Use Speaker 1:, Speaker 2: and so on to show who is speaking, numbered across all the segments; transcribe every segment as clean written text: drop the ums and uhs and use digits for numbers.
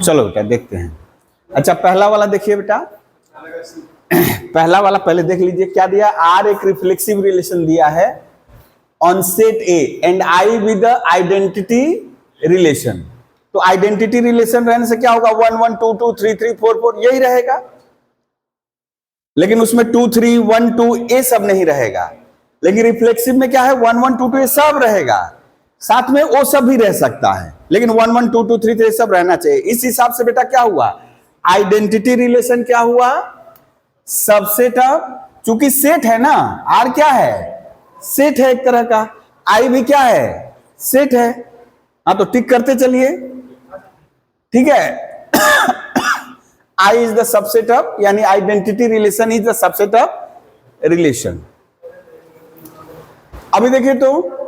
Speaker 1: चलो बेटा देखते हैं। अच्छा पहला वाला देखिए बेटा, पहला वाला पहले देख लीजिए क्या दिया। आर एक रिफ्लेक्सिव रिलेशन दिया है on set A and I with identity relation. तो आइडेंटिटी रिलेशन रहने से क्या होगा, 1 1 2 2 3 3 4 4 यही रहेगा, लेकिन उसमें 2 3 1 2 ये सब नहीं रहेगा। लेकिन रिफ्लेक्सिव में क्या है, 1 1 2 2 ये सब रहेगा, साथ में वो सब भी रह सकता है, लेकिन 1 1 2 2 3 3 सब रहना चाहिए। इस हिसाब से बेटा क्या हुआ, आइडेंटिटी रिलेशन क्या हुआ, सबसेट ऑफ, चूंकि सेट है ना, आर क्या है, सेट है एक तरह का, आई भी क्या है, सेट है। हाँ तो टिक करते चलिए, ठीक है। I is the subset of, यानी identity relation is the subset of relation. अभी देखिए तो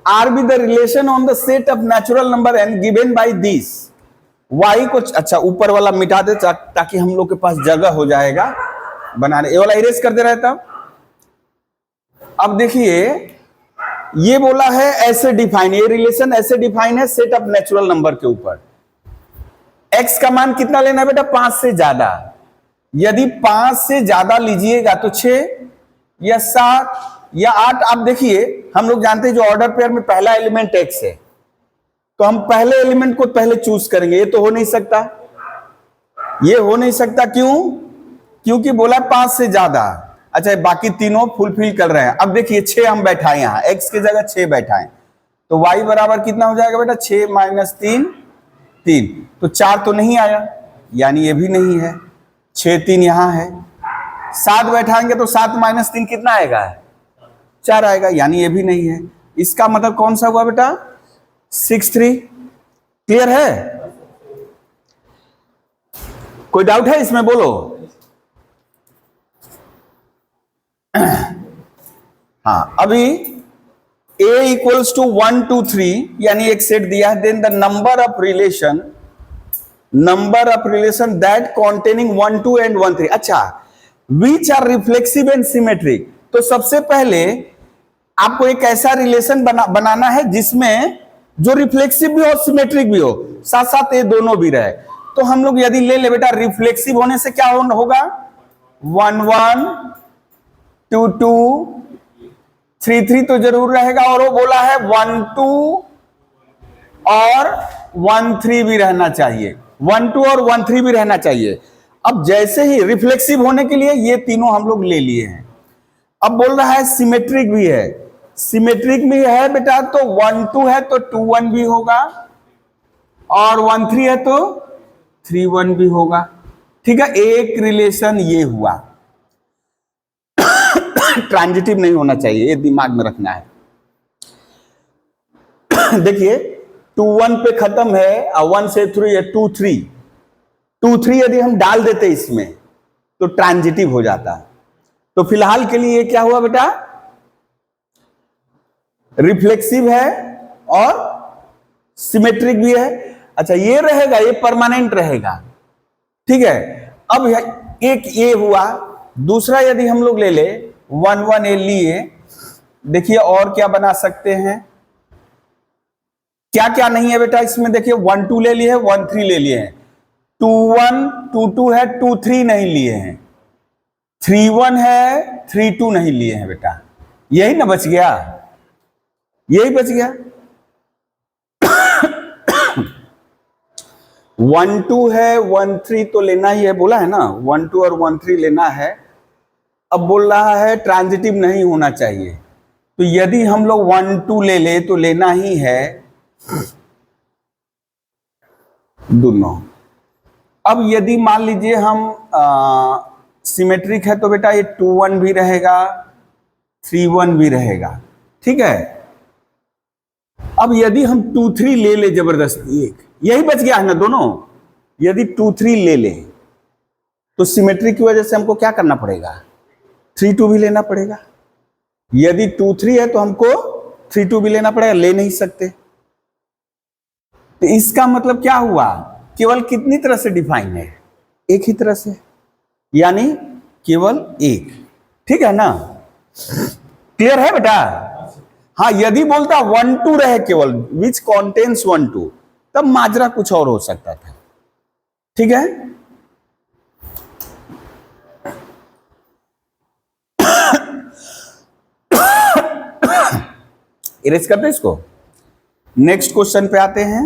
Speaker 1: R be the relation on the set of natural number N given by this Y को, अच्छा ऊपर वाला मिटा दे ताकि हम लोग के पास जगह हो जाएगा बनाने, ये वाला इरेज कर दे रहा था। अब देखिए ये बोला है ऐसे डिफाइन, ये रिलेशन ऐसे डिफाइन है सेट ऑफ नेचुरल नंबर के ऊपर। एक्स का मान कितना लेना है बेटा, 5 से ज्यादा। यदि 5 से ज्यादा लीजिएगा तो 6 या 7 या 8। आप देखिए हम लोग जानते हैं जो ऑर्डर पेयर में पहला एलिमेंट एक्स है, तो हम पहले एलिमेंट को पहले चूज करेंगे, ये तो हो नहीं सकता, ये हो नहीं सकता। क्यों, क्योंकि बोला 5 से ज्यादा। अच्छा बाकी तीनों फुलफिल कर रहे हैं। अब देखिए 6 हम बैठाए, यहां एक्स की जगह 6 बैठाए, तो वाई बराबर कितना हो जाएगा बेटा, 6 माइनस 3 3, तो 4 तो नहीं आया, यानी ये भी नहीं है। 6 3 यहां है, 7 बैठाएंगे तो 7 माइनस 3 कितना आएगा, 4 आएगा, यानी ये भी नहीं है। इसका मतलब कौन सा हुआ बेटा, 6 3। क्लियर है, कोई डाउट है इसमें, बोलो। हाँ अभी a इक्वल्स टू 1 2 3 यानी एक सेट दिया है, then the number of relation that containing 1 2 and 1 3। अच्छा which are reflexive and symmetric, तो सबसे पहले आपको एक ऐसा रिलेशन बनाना है जिसमें जो रिफ्लेक्सिव भी हो सिमेट्रिक भी हो, साथ साथ ये दोनों भी रहे। तो हम लोग यदि ले ले बेटा, रिफ्लेक्सिव होने से क्या होगा, 1 1 2 2 3 3 तो जरूर रहेगा, और वो बोला है 1 2 और 1 3 भी रहना चाहिए, 1 2 और 1 3 भी रहना चाहिए। अब जैसे ही रिफ्लेक्सिव होने के लिए ये तीनों हम लोग ले लिए हैं। अब बोल रहा है सिमेट्रिक भी है, सिमेट्रिक भी है बेटा, तो 1 2 है तो 2 1 भी होगा, और 1 3 है तो 3 1 भी होगा। ठीक है, एक रिलेशन ये हुआ। ट्रांजिटिव नहीं होना चाहिए, ये दिमाग में रखना है। देखिए 2 1 पे खत्म है, 1 से 3 है, 2 3 2 3 यदि हम डाल देते इसमें तो ट्रांजिटिव हो जाता। तो फिलहाल के लिए ये क्या हुआ बेटा, रिफ्लेक्सिव है और सिमेट्रिक भी है। अच्छा ये रहेगा, ये परमानेंट रहेगा, ठीक है। अब एक ये हुआ, दूसरा यदि हम लोग ले ले 1 1 ए लिए, देखिए और क्या बना सकते हैं, क्या क्या नहीं है बेटा इसमें। देखिए 1 2 ले लिए हैं, 1 3 ले लिए हैं, 2 1 2 2 है, 2 3 नहीं लिए हैं, 3 1 है, 3 2 नहीं लिए हैं बेटा। यही ना बच गया, यही बच गया। 1 2 है, 1 3 तो लेना ही है, बोला है ना 1 2 और 1 3 लेना है। अब बोल रहा है ट्रांजिटिव नहीं होना चाहिए, तो यदि हम लोग 1 2 ले ले तो लेना ही है दोनों। अब यदि मान लीजिए हम सिमेट्रिक है तो बेटा ये 2 1 भी रहेगा, 3 1 भी रहेगा, ठीक है। अब यदि हम 2 3 ले ले जबरदस्ती, एक यही बच गया है ना दोनों, यदि 2 3 ले ले तो सिमेट्रिक की वजह से हमको क्या करना पड़ेगा, 3 2 भी लेना पड़ेगा। यदि 2 3 है तो हमको 3 2 भी लेना पड़ेगा, ले नहीं सकते। तो इसका मतलब क्या हुआ, केवल कितनी तरह से डिफाइन है, एक ही तरह से, यानी केवल एक। ठीक है ना, क्लियर है बेटा। हाँ, यदि बोलता 1 2 रहे केवल, विच कॉन्टेन्स 1 2, तब माजरा कुछ और हो सकता था। ठीक है, इरेज करते इसको। नेक्स्ट क्वेश्चन पे आते हैं।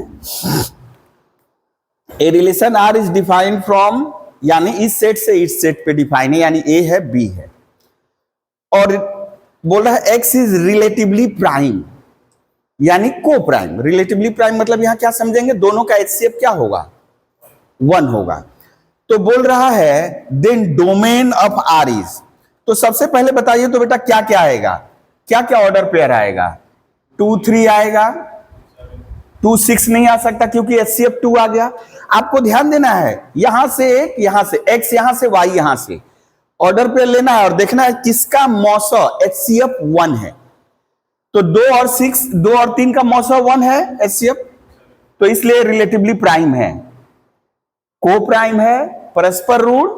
Speaker 1: A relation R is defined from, यानी इस सेट से इस सेट पे डिफाइन है, यानी ए है बी है, और बोल रहा है एक्स इज रिलेटिवली प्राइम, यानी को प्राइम। रिलेटिवली प्राइम मतलब यहां क्या समझेंगे, दोनों का एचसीएफ क्या होगा, 1 होगा। तो बोल रहा है then domain of R is, तो सबसे पहले बताइए तो बेटा क्या क्या आएगा, क्या क्या ऑर्डर पेयर आएगा। 2 3 आएगा, 2 6 नहीं आ सकता क्योंकि एचसीएफ 2 आ गया। आपको ध्यान देना है, यहां से एक, यहां से एक्स, यहां से वाई, यहां से ऑर्डर पेयर लेना है और देखना है किसका मौसा एचसीएफ 1 है। तो 2 और 6, 2 और 3 का मौसा 1 है एचसीएफ, तो इसलिए रिलेटिवली प्राइम है, को प्राइम है, परस्पर रूल,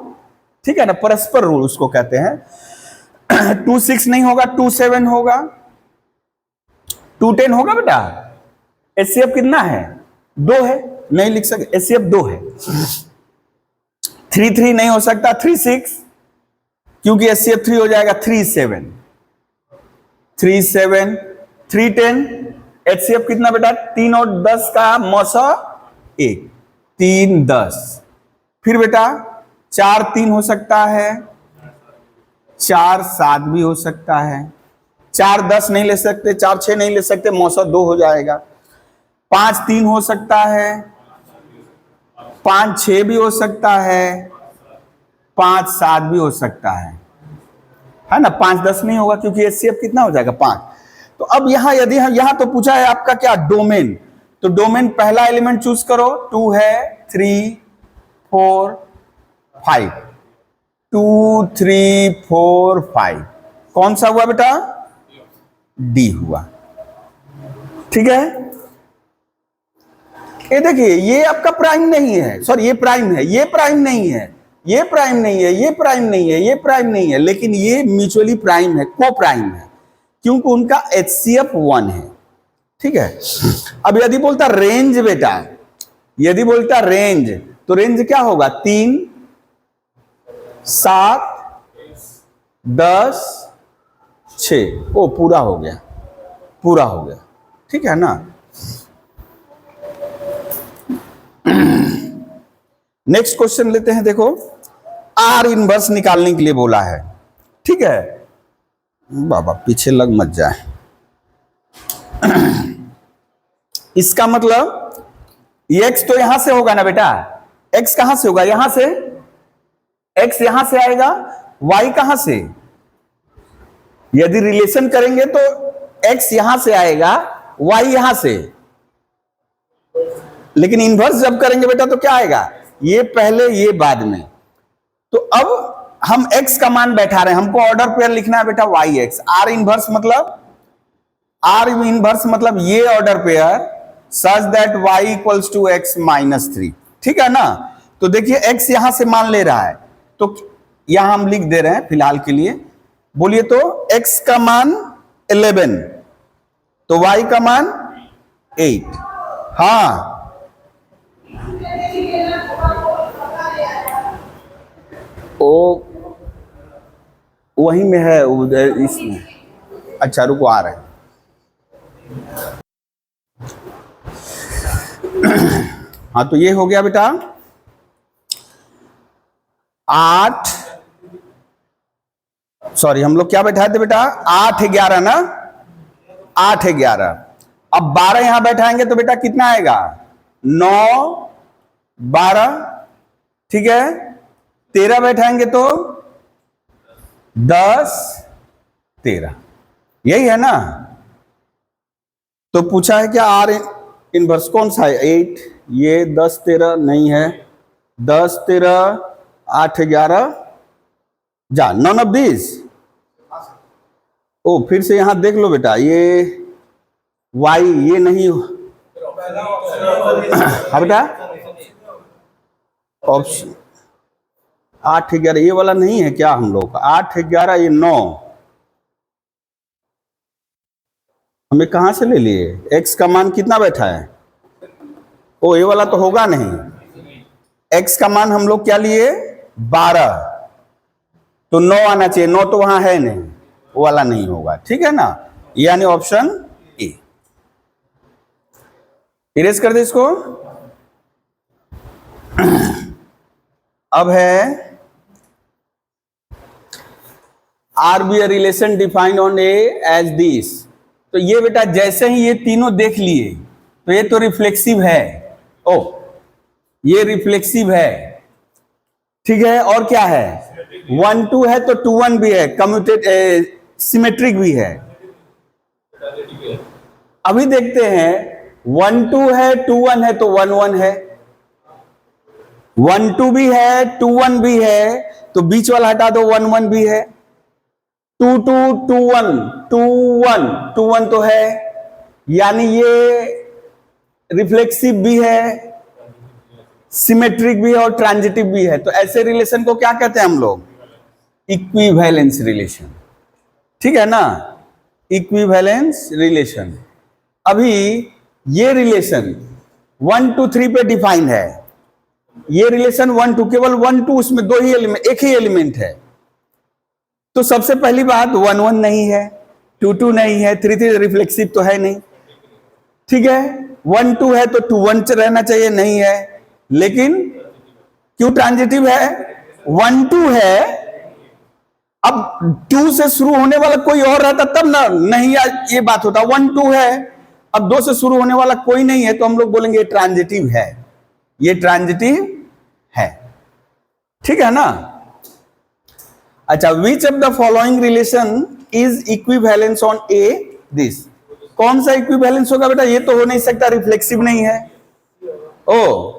Speaker 1: ठीक है ना, परस्पर रूल उसको कहते हैं। 2 6 नहीं होगा, 2 7 होगा, 2 10 होगा बेटा। एचसीएफ कितना है, 2 है, नहीं लिख सकते, एचसीएफ 2 है। 3 3 नहीं हो सकता, 3 6 क्योंकि एचसीएफ 3 हो जाएगा, 3 7 3 7 3 10, एचसीएफ कितना बेटा, 3 और 10 का मौसा 1, 3 10। फिर बेटा 4 3 हो सकता है, 4 7 भी हो सकता है, 4 10 नहीं ले सकते, 4 6 नहीं ले सकते, मौसा 2 हो जाएगा। 5 3 हो सकता है, 5 6 भी हो सकता है, 5 7 भी हो सकता है ना। 5 10 नहीं होगा क्योंकि एचसीएफ कितना हो जाएगा, 5। तो अब यहां यदि यहां तो पूछा है आपका क्या, डोमेन, तो डोमेन पहला एलिमेंट चूज करो, 2 है, 3 4 5, 2 3 4 5, कौन सा हुआ बेटा, डी हुआ। ठीक है, ये देखिए ये आपका प्राइम नहीं है, सॉरी ये प्राइम है, ये प्राइम नहीं है, ये प्राइम नहीं है, ये प्राइम नहीं है, ये प्राइम नहीं है, लेकिन ये म्यूचुअली प्राइम है, को प्राइम है, क्योंकि उनका एचसीएफ 1 है। ठीक है, अब यदि बोलता रेंज बेटा, यदि बोलता रेंज, तो रेंज क्या होगा, 3 7 10 6, ओ पूरा हो गया, पूरा हो गया। ठीक है ना। नेक्स्ट क्वेश्चन लेते हैं, देखो आर इनवर्स निकालने के लिए बोला है। ठीक है, बाबा पीछे लग मत जाए। इसका मतलब एक्स तो यहां से होगा ना बेटा, एक्स कहां से होगा, यहां से, एक्स यहां से आएगा, वाई कहां से, यदि रिलेशन करेंगे तो एक्स यहां से आएगा, वाई यहां से, लेकिन इनवर्स जब करेंगे बेटा तो क्या आएगा, ये पहले ये बाद में। तो अब हम x का मान बैठा रहे हैं, हमको ऑर्डर पेयर लिखना है बेटा वाई एक्स। आर इनवर्स मतलब, आर इनवर्स मतलब ये order pair such that y equals to x minus 3। ठीक है ना। तो देखिए x यहां से मान ले रहा है, तो यहां हम लिख दे रहे हैं फिलहाल के लिए, बोलिए तो x का मान 11, तो y का मान 8। हाँ ओ वहीं में है, उधर इसमें। अच्छा रुको आ रहे हैं। हाँ तो ये हो गया बेटा 8, सॉरी हम लोग क्या बैठाए थे बेटा, 8 11 ना, 8 11। अब 12 यहां बैठाएंगे तो बेटा कितना आएगा, 9 12। ठीक है, 13 बैठाएंगे तो 10 13, यही है ना। तो पूछा है क्या आर इनवर्स कौन सा है, 8, ये 10 13 नहीं है, 10 13 8 11 जा, नॉन ऑफ दिस। ओ फिर से यहां देख लो बेटा, ये वाई ये नहीं, हाँ बेटा ऑप्शन 8 11 ये वाला नहीं है क्या हम लोग का, 8 11 ये 9, हमें कहाँ से ले लिए? x का मान कितना बैठा है? ओ ये वाला तो होगा नहीं। x का मान हम लोग क्या लिए? 12, तो 9 आना चाहिए। 9 तो वहां है नहीं, वो वाला नहीं होगा। ठीक है ना, यानी ऑप्शन ए। इरेज कर दे इसको। अब है R be a relation defined on A as this. तो ये बेटा जैसे ही ये तीनों देख लिए तो ये तो रिफ्लेक्सिव है। ओ ये रिफ्लेक्सिव है, ठीक है। और क्या है? 1 2 है तो 2 1 भी है, कम्यूटेट सिमेट्रिक भी है। अभी देखते हैं 1 2 है 2 1 है तो 1 1 है, 1 2 भी है 2 1 भी है, तो बीच वाला हटा दो 1 1 भी है। 2 2 2 1 2 1 2 1 तो है, यानी ये रिफ्लेक्सिव भी है, सिमेट्रिक भी है और ट्रांजिटिव भी है। तो ऐसे रिलेशन को क्या कहते हैं हम लोग? Equivalence relation. ठीक है ना, इक्विवेलेंस रिलेशन। अभी ये रिलेशन 1 2 3 पे डिफाइंड है। ये रिलेशन 1 2, केवल 1 2, उसमें दो ही एलिमेंट, एक ही एलिमेंट है। तो सबसे पहली बात 1 1 नहीं है, 2 2 नहीं है, 3 3 रिफ्लेक्सिव तो है नहीं। ठीक है, 1 2 है तो 2 1 रहना चाहिए, नहीं है। लेकिन क्यों ट्रांजिटिव है? 1 2 है, अब 2 से शुरू होने वाला कोई और रहता तब ना नहीं ये बात होता। 1 2 है, अब 2 से शुरू होने वाला कोई नहीं है, तो हम लोग बोलेंगे ये ट्रांजिटिव है, ये ट्रांजिटिव है। ठीक है ना। अच्छा, which of the following relation is equivalence on A this? कौन सा इक्विवेलेंस होगा बेटा? ये तो हो नहीं सकता, रिफ्लेक्सिव नहीं है। ओ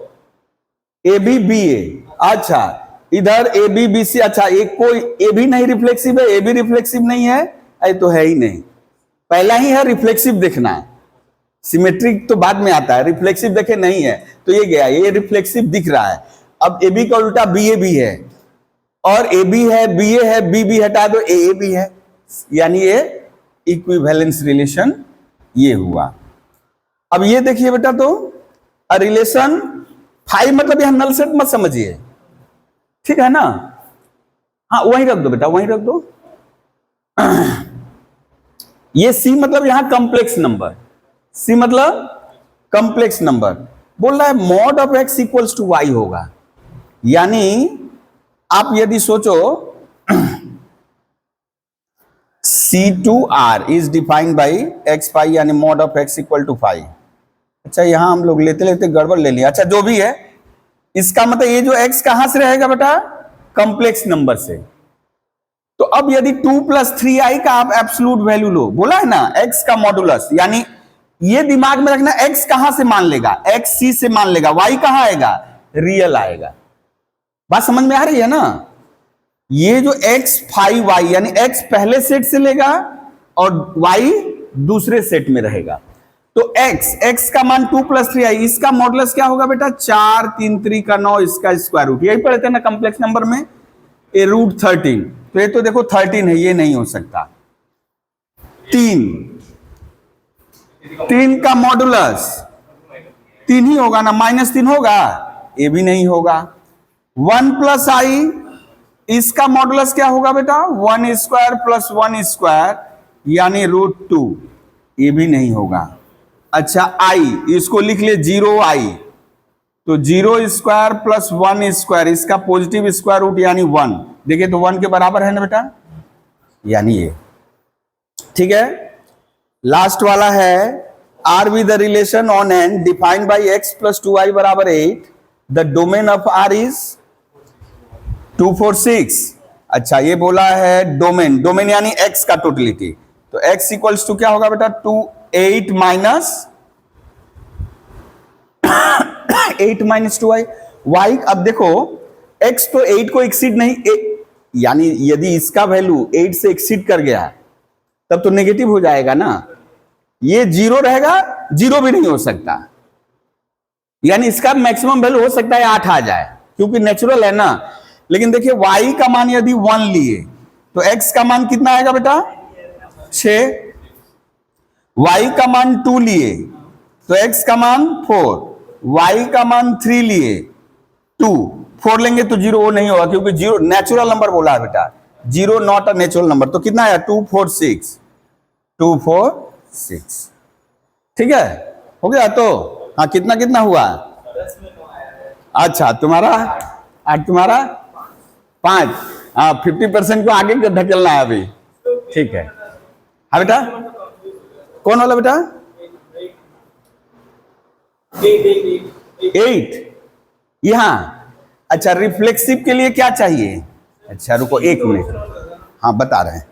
Speaker 1: ए बी बी ए, अच्छा इधर ए बी बी सी, अच्छा एक कोई ए भी नहीं रिफ्लेक्सिव है, ए भी रिफ्लेक्सिव नहीं है, ये तो है ही नहीं। पहला ही है रिफ्लेक्सिव देखना है, सिमेट्रिक तो बाद में आता है। रिफ्लेक्सिव देखे नहीं है तो ये गया, ये रिफ्लेक्सिव दिख रहा है। अब ए बी का उल्टा बी ए भी है, और ए बी है, बी ए है, बी बी हटा दो, ए भी है, यानी ये इक्विवेलेंस रिलेशन ये हुआ। अब ये देखिए बेटा, तो अ रिलेशन 5 मतलब यहां नल सेट मत समझिए, ठीक है ना। हाँ वहीं रख दो बेटा, वहीं रख दो। ये सी मतलब यहां कंप्लेक्स नंबर, सी मतलब कंप्लेक्स नंबर। बोल रहा है mod of x equals to y होगा, यानी आप यदि सोचो C2R is defined by x pi, यानी mod of x equal to 5। अच्छा यहां हम लोग लेते लेते गड़बड़ ले लिया। अच्छा जो भी है, इसका मतलब ये जो x कहां से रहेगा बेटा? कंप्लेक्स नंबर से। तो अब यदि 2 + 3i का आप एब्सोल्यूट वैल्यू लो, बोला है ना x का मॉडुलस, यानी ये दिमाग में रखना x कहां से मान लेगा? x c से मान लेगा, y कहां आएगा? रियल आएगा। बात समझ में आ रही है ना। ये जो x 5y, यानी x पहले सेट से लेगा और y दूसरे सेट में रहेगा। तो x का मान 2 + 3i, इसका मॉडुलस क्या होगा बेटा? 4 3 3 का 9, इसका स्क्वायर रूट। यही पढ़े थे ना कंप्लेक्स नंबर में, ए रूट 13। तो ये तो देखो 13 है, ये नहीं हो सकता। 3 का मॉडुलस 3 ही होगा ना, -3 होगा, ये भी नहीं होगा। 1 + i, इसका मॉडुलस क्या होगा बेटा? 1 स्क्वायर + 1 स्क्वायर, यानी √2, ये भी नहीं होगा। अच्छा i, इसको लिख ले 0i, तो 0 स्क्वायर + 1 स्क्वायर, इसका पॉजिटिव स्क्वायर रूट यानी 1। देखिए तो 1 के बराबर है ना बेटा, यानी ये। ठीक है, लास्ट वाला है R with the relation on N defined by x + 2i = 8, the domain of R is 2 4 6। अच्छा ये बोला है डोमेन, डोमेन यानी x का टोटलिटी। तो x इक्वल्स टू क्या होगा बेटा? 8 - 2i y। अब देखो x तो 8 को एक्सीड नहीं, यानी यदि इसका वैल्यू 8 से एक्सीड कर गया तब तो नेगेटिव हो जाएगा ना। ये 0 रहेगा, 0 भी नहीं हो सकता, यानी इसका मैक्सिमम वैल्यू हो सकता है 8 आ जाए, क्योंकि नेचुरल है ना। लेकिन देखिए y का मान यदि 1 लिए तो x का मान कितना आएगा बेटा? 6। y का मान 2 लिए तो x का मान 4, y का मान 3 लिए 2, 4 लेंगे तो 0 वो नहीं होगा क्योंकि 0 नेचुरल नंबर बोला है बेटा, 0 नॉट अ नेचुरल नंबर। तो कितना है 2 4 6, 2 4 6, ठीक है, हो गया। तो हाँ कितना कितना हुआ, अच्छा तुम्हारा 5, हाँ 50% को आगे ढकेलना है अभी, ठीक है। हाँ बेटा, कौन वाला बेटा 8 यहाँ, अच्छा रिफ्लेक्सिव के लिए क्या चाहिए, अच्छा रुको 1 मिनट, हाँ बता रहे हैं।